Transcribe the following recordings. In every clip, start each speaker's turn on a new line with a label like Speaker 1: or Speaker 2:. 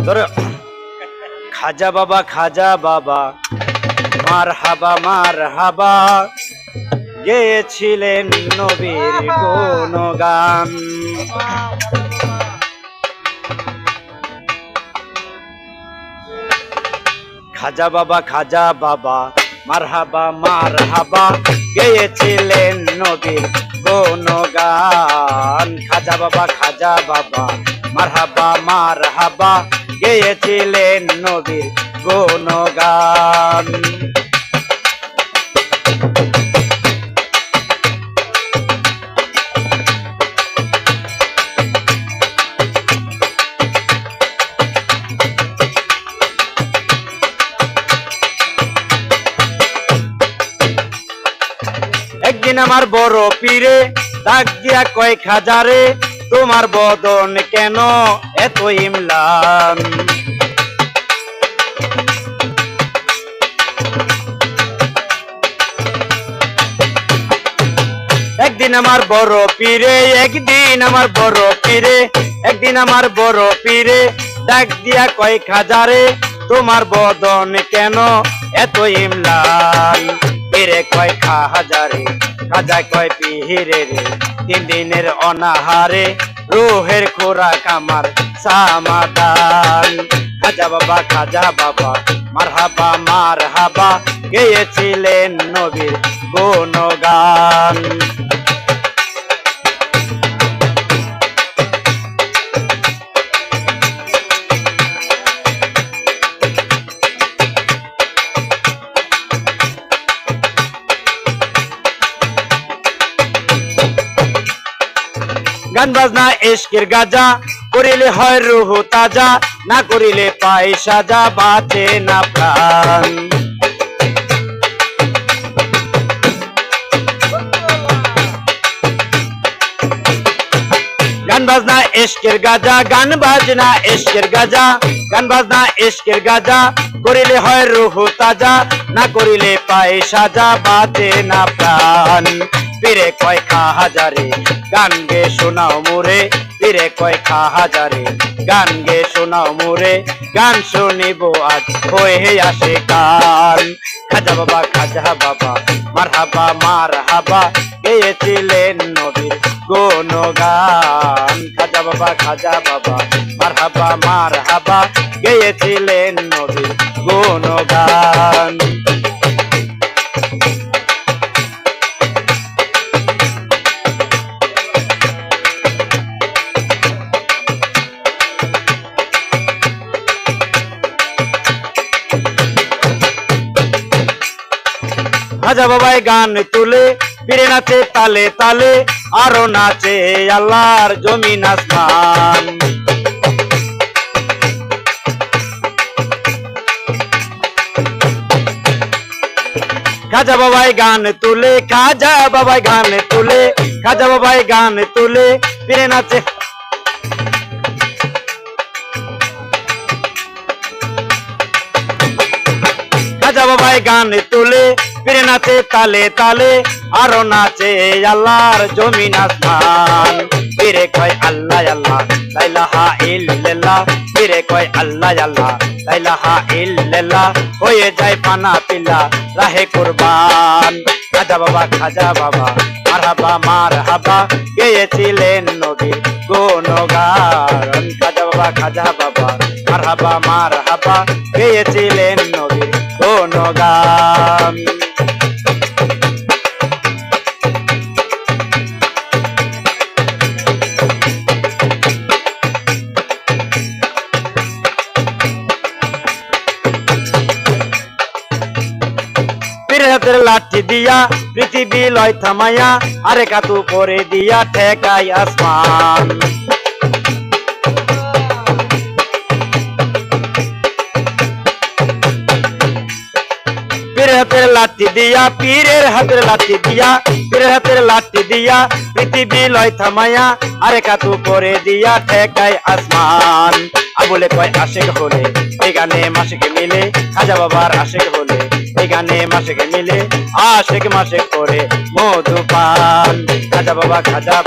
Speaker 1: তোর খাজা বাবা মার হাবা গেয়েছিলেন নবীর গুণগান। খাজা বাবা মার হাবা গেয়েছিলেন নবীর গুণগান। খাজা বাবা মার হাবা গেয়েছিলেন নবীর গুণগান। একদিন আমার বড় পীরে ডাক দিয়া কয় খাজারে, তোমার বদন কেন এত ইমলান? একদিন আমার বড় পীরে ডাক দিয়া কয় খাজারে, তোমার বদন কেন এত ইমলান? পীরে কয় খাজারে, খাজা কয় পীরে রে, 3 দিনের অনাহারে রুহের খোরাক আমার সামাদান। খাজা বাবা মার হাবা গেয়েছিলেন নবীর গুণগান। গান বাজনা ইশকের গাজা করিলে হয় রুহ তাজা, না করিলে পাই সাজা বাঁচে না প্রাণ। গান বাজনা ইশকের গাজা করিলে হয় রুহ তাজা, না করিলে পাই সাজা বাঁচে না প্রাণ। পীরে কয় খাজারে গান গে শোনাও মোরে, পীরে কয় খাজারে গান গে শোনাও মোরে, গান শুনিব আজ হয়ে আসে কান। খাজা বাবা মার হাবা গেয়েছিলেন নবীর গুণগান। খাজা বাবা মার হাবা গেয়েছিলেন নবীর গুণগান। খাজা বাবাই গান তুলে পীরে নাচে তালে তালে, আরো নাচে আল্লাহর জমিন আসমান। খাজা বাবাই গান তুলে পীরে নাচে। খাজা বাবাই গান তুলে পীরে নাচে তালে তালে, আরো নাচে আল্লাহর জমিন আসমান। পীরে কয় আল্লাহ আল্লাহ লা ইলাহা ইল্লাল্লাহ, পীরে কয় আল্লাহ আল্লাহ লা ইলাহা ইল্লাল্লাহ, হয়ে যায় পানা পিলা রাহে কুরবান। খাজা বাবা মার হাবা গেয়েছিলেন নবীর গুণগান। খাজা বাবা মার হাবা গেয়েছিলেন নবীর গুণগান। পীরের হাতের লাঠি দিয়া পৃথিবী লয় থামাইয়া, আরে কাতু করে দিয়া ঠেকাই আসমান। পীরের হাতের লাঠি দিয়া পৃথিবী লয় থামাইয়া, আরে কাতু করে দিয়া ঠেকাই আসমান। আবুলে কয় আশেক হলে এই গানে মাসিক মিলে, খাজা বাবার আশেক হলে এই গানে মাসিক মিলে, আশেক মাসিক করে মধুপান। খাজা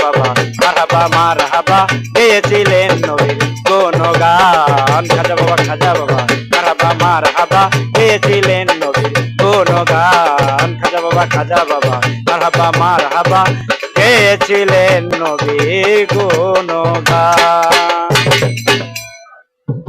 Speaker 1: বাবা মার হাবা গেয়েছিলেন নবীর গুণগান। গান খাজা বাবা মার হাবা গেয়েছিলেন নবীর গুণগান খাজা বাবা মার হাবা গেয়েছিলেন নবীর গুণগান।